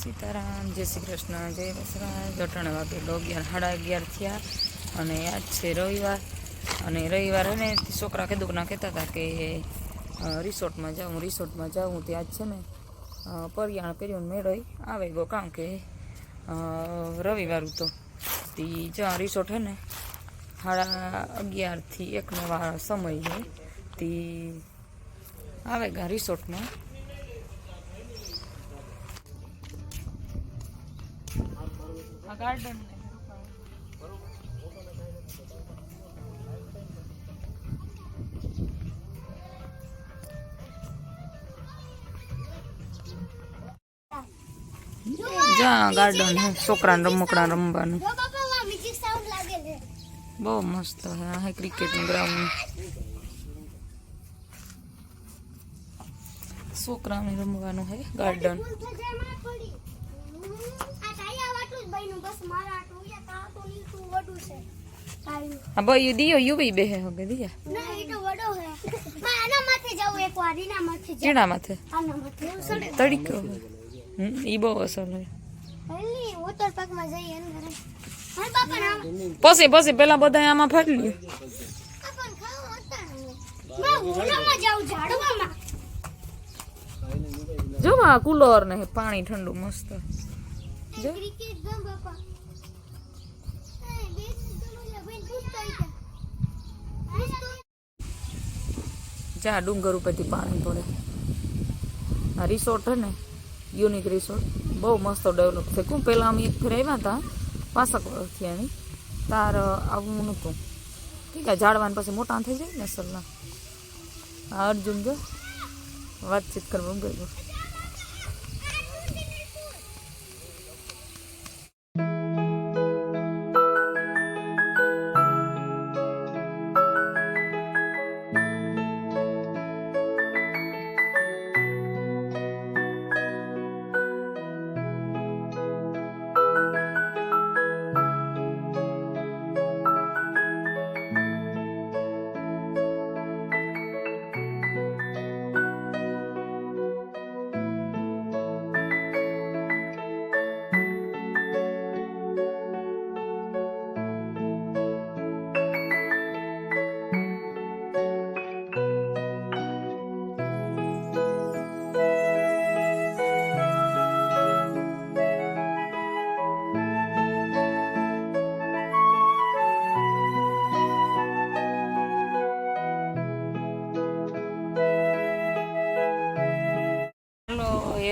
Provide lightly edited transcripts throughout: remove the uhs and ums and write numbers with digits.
સીતારામ, જય શ્રી કૃષ્ણ, જય વસરાજ. જટાણા વાગે 11 સાડા 11 થયા અને આજ છે રવિવાર. અને રવિવાર ને છોકરા કીધું કહેતા હતા કે રિસોર્ટમાં જાઉં ત્યાં જ છે ને પરિયાણ કર્યું મેળો આવે ગયો, કારણ કે રવિવાર તો જ્યાં રિસોર્ટ હે ને 11:30 થી 1 સમય છે તે આવે ગયા રિસોર્ટમાં. ગાર્ડન જ્યાં ગાર્ડન હે છોકરાને રમકડા રમવાનું બહુ મસ્ત હે. ક્રિકેટનું ગ્રાઉન્ડ, છોકરાને રમવાનું હે ગાર્ડન. હા ભાઈ દિયો યુવી બેહે હોગે દિયા ના એ તો વડો હે માં આના માથે જાવ એક વાર એના માથે જાવ કેના માથે આના માથે તડીકો ઈ બહુ અસર હે હલી વોટર પાર્ક માં જઈએ અંદર હા બાપા ના પછી પેલા બધા આમાં ફરી લ્યો આપણ ખાવ હતા માં ઓલામાં જાવ ઝાડવામાં જો માં કુલર ને પાણી ઠંડુ મસ્ત જો ક્રિકેટ ગમ બાપા જ્યાં ડુંગર ઉપરથી પાણી પડે. આ રિસોર્ટ હે ને યુનિક રિસોર્ટ બહુ મસ્ત ડેવલપ છે. કોણ પહેલાં અમે એક ફેર આવ્યા હતા 5 વર્ષથી એની તાર આવું નહોતું ઠીક છે. ઝાડવાન પછી મોટા થઈ જાય ને સરના. હા અર્જુન જો વાતચીત કરવા ગયો.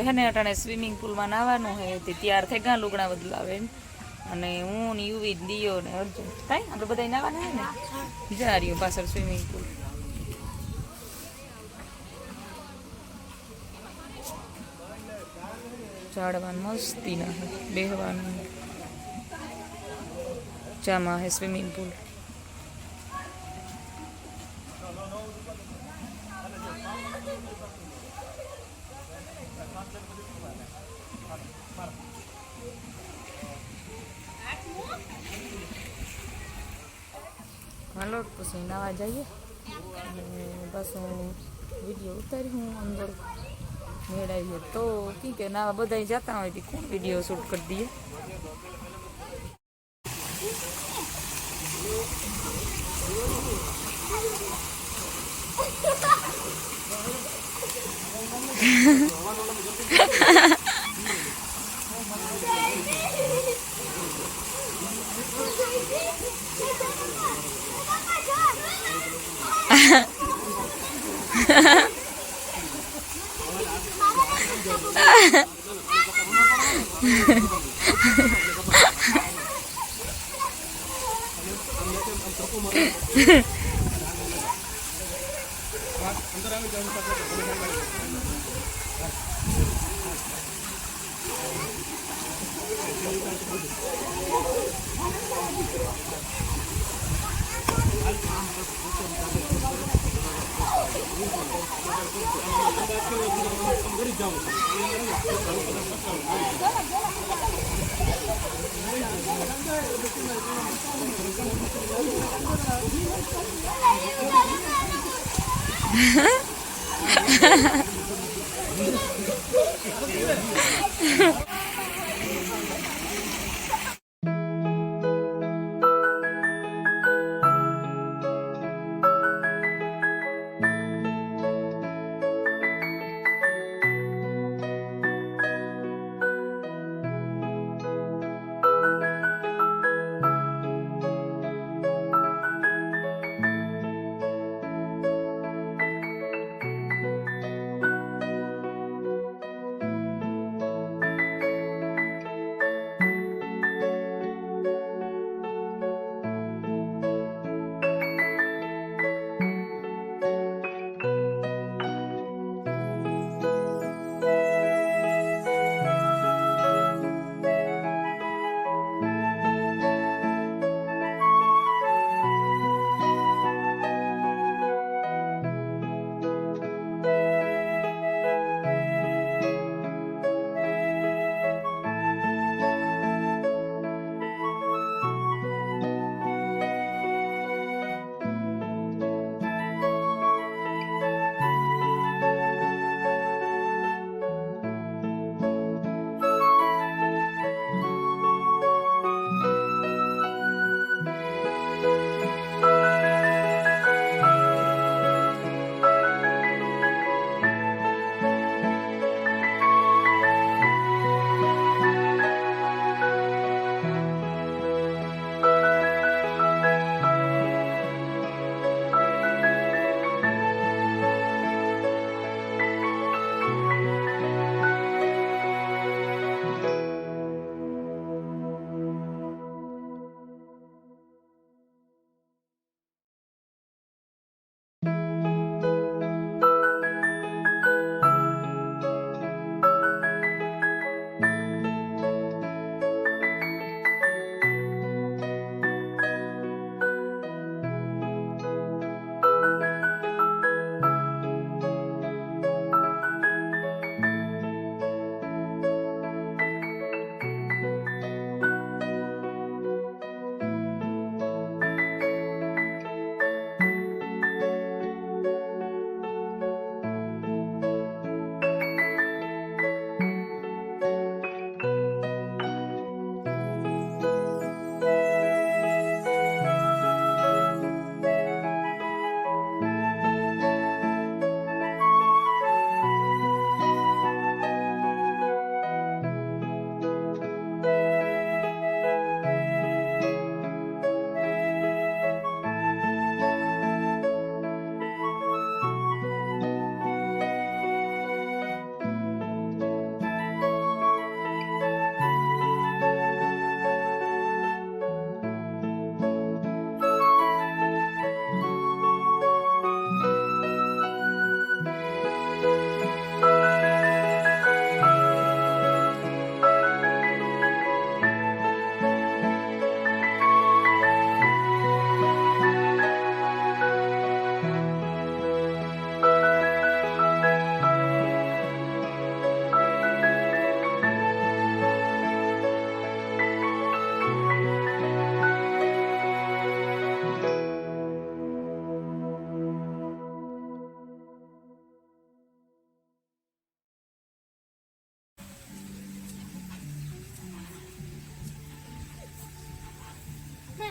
હે ને અટાણે સ્વિમિંગ પુલમાં નાવાનું હે તે તૈયાર થઈ ગયા લુગડા બદલાવે અને હું ને યુવી દિયો ને અર્જુન કાંઈ આપણે બધા નાવાના હે ને જા રહ્યું પાછળ સ્વિમિંગ પુલ. ઝાડવાનું મસ્તી ના હે બેહવાનું જામાં હે સ્વિમિંગ પુલ. હાલો પછી નાવા જઈએ બસ હું વિડીયો ઉતારી હું અંદર મેળાવીએ તો કે નાવા બધા જતા હોય તો કોણ વિડીયો શૂટ કરી દઈએ.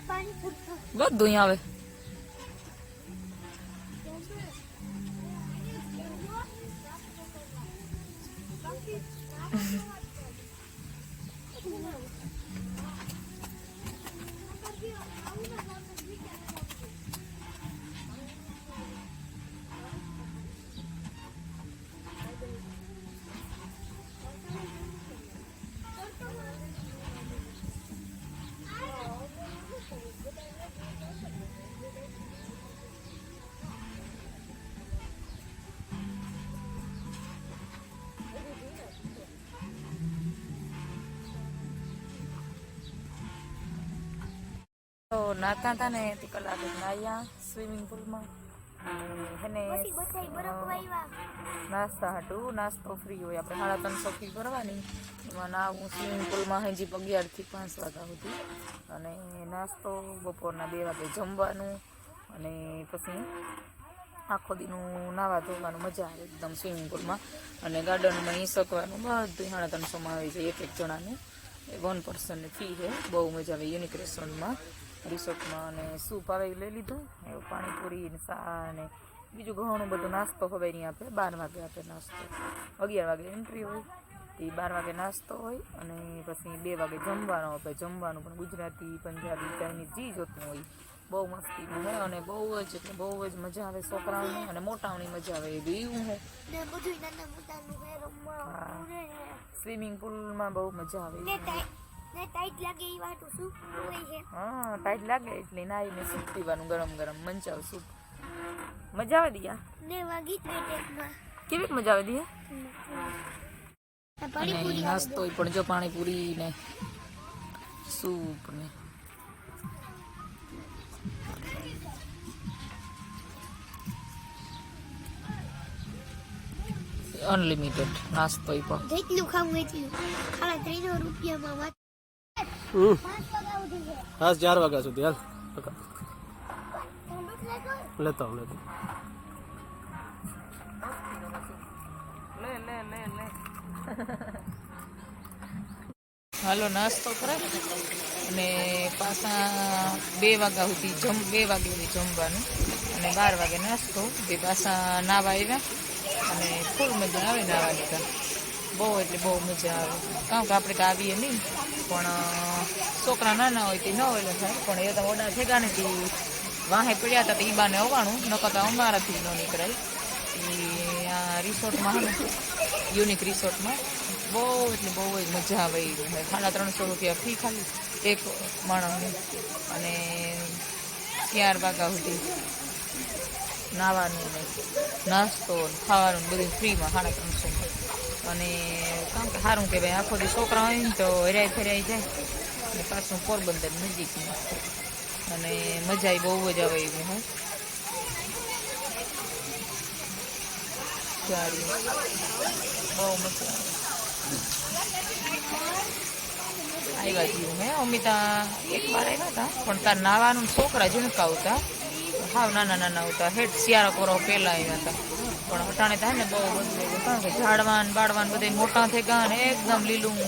બધું અહીંયા આવે. તો નાતા હતા ને તે કલાક નાયા સ્વિમિંગ પુલમાં અને નાસ્તા હાટું નાસ્તો ફ્રી હોય આપણે 350 ફી ભરવાની એમાં નાવું સ્વિમિંગ પુલમાં હજી 11 થી 5 વાગ્યા સુધી અને નાસ્તો બપોરના 2 વાગે જમવાનું અને પછી આખો દીનું નાવા ધોવાનું મજા આવે એકદમ સ્વિમિંગ પુલમાં અને ગાર્ડનમાં શકવાનું બધું 350માં આવી જાય એક જણાનું 1 પર્સનની ફી છે બહુ મજા આવે યુનિક રેસ્ટોરન્ટમાં રિસોર્ટમાં અને સૂપ આવે લઈ લીધું એવું પાણીપુરી ને ચા ને બીજું ઘણું બધું નાસ્તો હવે નહીં આપે 12 વાગે આપે નાસ્તો 11 વાગે એન્ટ્રી હોય એ 12 વાગે નાસ્તો હોય અને પછી 2 વાગે જમવાનું આપે જમવાનું પણ ગુજરાતી પંજાબી ચાઇનીઝ જે જોતું હોય બહુ મસ્તીનું હોય અને બહુ જ મજા આવે છોકરાઓને અને મોટાઓની મજા આવે એ એવું હોય સ્વિમિંગ પુલમાં બહુ મજા આવે ટાઈટ લાગે એ વાટું સૂપ હોય છે હા ટાઈટ લાગે એટલે નાઈને સૂપ પીવાનું ગરમ ગરમ મંચાવ સૂપ મજા આવે દિયા ને વાગી ટેકમાં કેવી મજા આવે દિયા પાણીપુરી નાસ્તો પણ જો પાણીપુરી ને સૂપ ને અનલિમિટેડ નાસ્તો પણ જેટલું ખાવું એટલું ખાલી 300 રૂપિયામાં હા 4 વાગ્યા સુધી હાલ લેતો લે હાલો નાસ્તો કરે અને પાછા 2 વાગ્યા સુધી 2 વાગે જમવાનું અને 12 વાગે નાસ્તો બે પાછા નાવા આવ્યા અને ફૂલ મજા આવે નાવાની તો બહુ એટલે બહુ મજા આવે કારણ કે આપણે તો આવીએ નહીં પણ છોકરા નાના હોય તે ન હોય થાય પણ એ તો ઓડા ભેગા નથી વાહે પડ્યા હતા તો એ બાને આવવાનું નકર તો અમારાથી ન નીકળાય એ આ રિસોર્ટમાં ને યુનિક રિસોર્ટમાં બહુ એટલે બહુ જ મજા આવે 350 રૂપિયા ફી ખાલી એક માણસની અને 4 વાગ્યા સુધી નાવાનું નાસ્તો ખાવાનું બધું ફ્રીમાં 350 અને કારણ કે સારું કે ભાઈ આખો દી છોકરા હોય ને તો હરાઈ ફેરાઈ જાય અને પાછું પોરબંદર નજીકમાં અને મજા બહુ જ આવે એવું હોય સારી બહુ મજા આવ્યા જીવ મેં અમિતા એક વાર આવ્યા હતા પણ તાર નાવાનું છોકરા ઝીણકાવતા હાવ નાના હતા હેઠ શિયાળા કોરો પહેલા આવ્યા હતા પણ અટાણે થાય ને બહુ બધું કારણ કે ઝાડવાન બાળવાન બધા મોટા થઈ ગયા અને એકદમ લીલું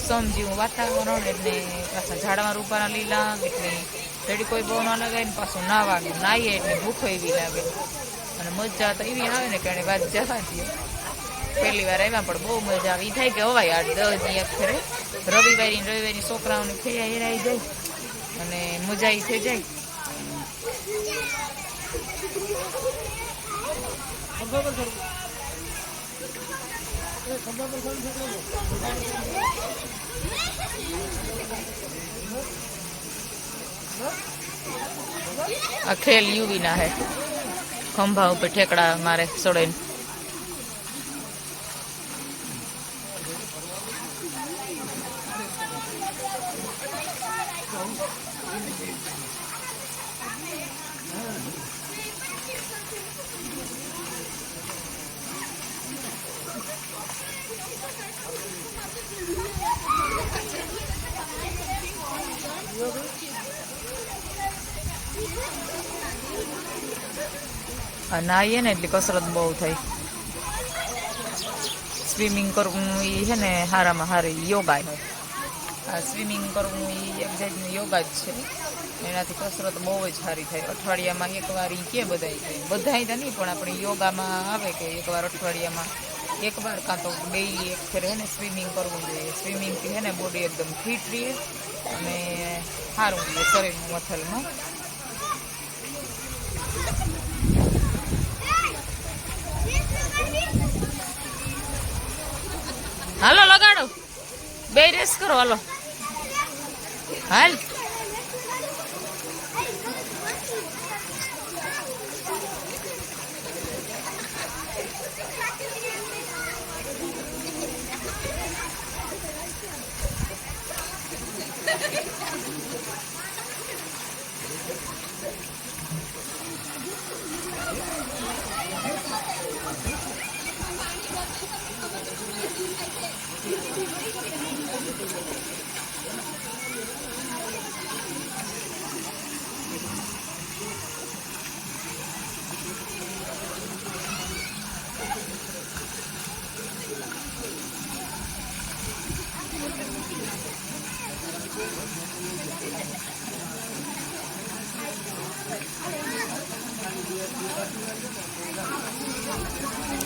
સમજ્યું વાતાવરણ એટલે પાછા ઝાડવા રૂપાના લીલા એટલે રેડી કોઈ બહુ ના લગાય ને પાછું નાવાનું નાહીએ એટલે ભૂખ એવી લાગે અને મજા તો એવી આવે ને કે એને વાત જવા દઈએ પહેલી વાર આવ્યા પણ બહુ મજા આવે એ થાય કે હવાય 8-10 દિવસ ફરે રવિવારની છોકરાઓને ફેર્યા હેરાઈ જાય અને મજા થઈ જાય आ खेल यूं भी ना है खंभा ऊपर ठेकड़ा मारे सोड़े नाहीए ने એટલે કસરત બહુ થઈ સ્વિમિંગ કરવું એ છે ને હારામાં હારી યોગા છે આ સ્વિમિંગ કરવું એ એક જાતનું યોગા જ છે એનાથી કસરત બહુ જ સારી થાય. અઠવાડિયામાં એકવાર ઈ કે બધાય તો નહીં, પણ આપણે યોગામાં આવે કે એકવાર અઠવાડિયામાં એકવાર કાં તો ડેઈલી એક ફેર હે ને સ્વિમિંગ કરવું જોઈએ. સ્વિમિંગથી હે ને બોડી એકદમ ફિટ રહે અને સારું રહે શરીરનું મથલમાં. હાલો લગાડો, બે રેસ કરો, હાલો હાલ.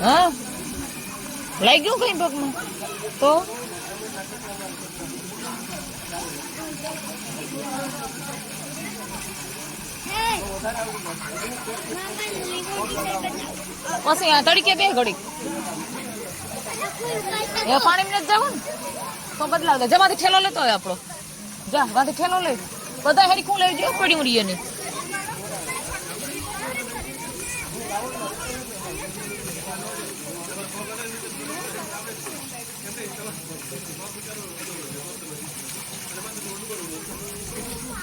હા લાગ્યું કઈ પગમાં તો પછી આ તડીકે બે ઘડી એ પાણી ને જવું ને તો બદલાવ જમાંથી ઠેલો લેતો હોય આપણો. જા માંથી ઠેલો લે, બધા હેરી કું લઈ જવું પડ્યું રહીએ ને.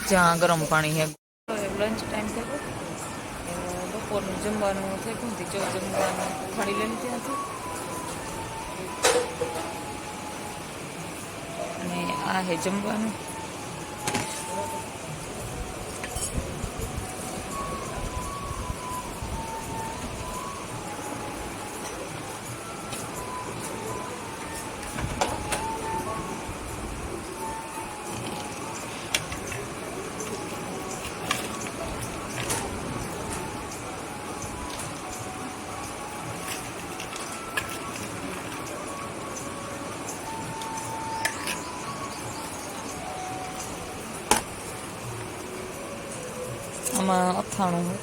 જ્યાં ગરમ પાણી હે. લંચ ટાઈમ થયો, બપોરનું જમવાનું થઈ ગયું હતી. જો જમવાનું થાળી લઈ લીધી હતી અને આ હે જમવાનું. આમાં અથાણું હોય,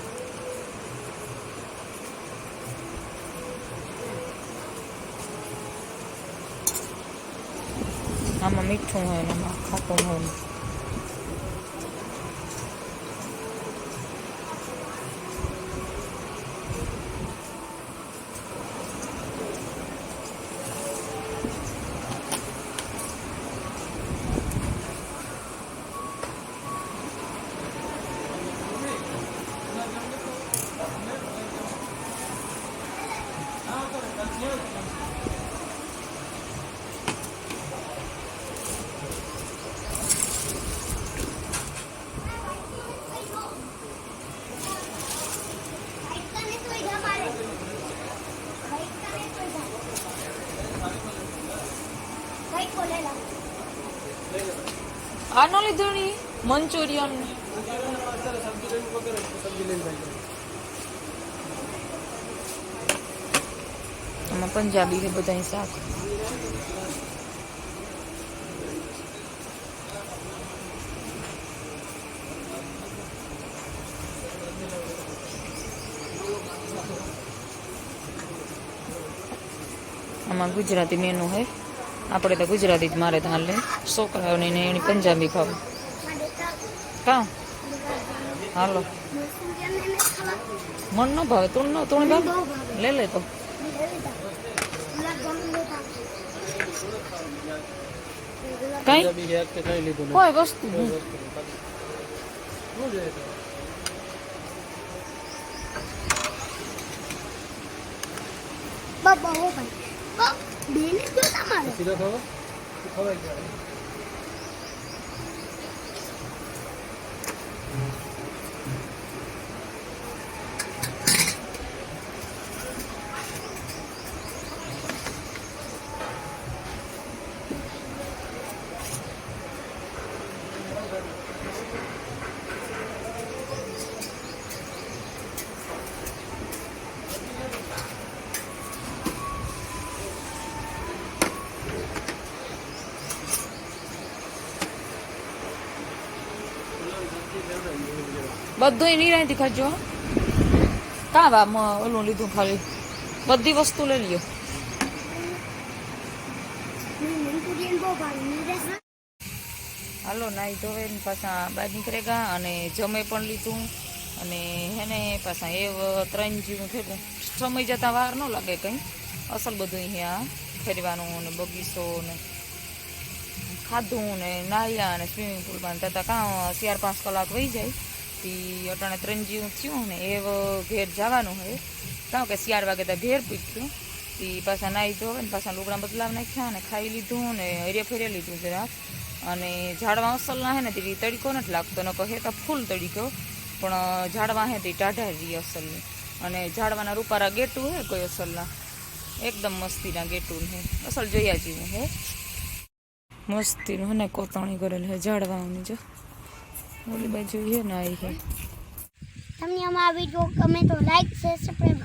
આમાં મીઠું હોય ને આમાં ખાટું હોય. આ નો લીધું ની મંચુરિયન. આમાં પંજાબી છે બધા શાક. આમાં ગુજરાતી મેનુ હોય. આપણે તો ગુજરાતી જ મારે ધાન લે. છોકરાઓને એની પંજાબી ખાવું. કા હાલો મન ન ભાવે, તું ભાવે લે લે તો. કઈ કોઈ વસ્તુ બાબા હો ભાઈ બેને જો તમારે સીધો ખાવો ખવાય જાય. બધુંય નિરાંતી ખાજો હો. કાં વા ઓલું લીધું ખાલી બધી વસ્તુ લઈ લ્યો. મને મંચુરિયન બહુ ભાવે નીરસ. હાલો નાઈ ધોવે ને પાછા બહાર નીકળેગા અને જમે પણ લીધું અને હેને પાછા એ 3 જેવું થયું. સમય જતાં વાર ન લાગે કંઈ. અસલ બધું અહીંયા ફેરવાનું ને બગીચો ને ખાધું ને નાહ્યા ને સ્વિમિંગ પુલમાં થતાં કાં 4-5 કલાક વહી જાય. તી અટાણે 3 જેવું થયું ને એ ઘેર જવાનું હોય કાં કે 4 વાગે તો ઘેર પૂછ્યું. તી પાછા નાહી ધોવે ને પાછા લુગડા બદલાવ નાખ્યા ને ખાઈ લીધું ને હરિયા ફેરી લીધું જરાક. અને ઝાડવા અસલના હે ને તે તડીકો નથી લાગતો ન કહે તો ફૂલ તડીકો પણ ઝાડવા હે તે ટાઢા રહી અસલની. અને ઝાડવાના રૂપારા ગેટું હે કોઈ અસલના એકદમ મસ્તીના ગેટું હે અસલ જોયા જેવું હે મસ્તીનું હે ને કોતરણી કરેલ હે ઝાડવાની જો ઓલી બાજુ હે ને આવી હે. તમને અમારા વિડીયો ગમે તો લાઈક શેર સબસ્ક્રાઈબ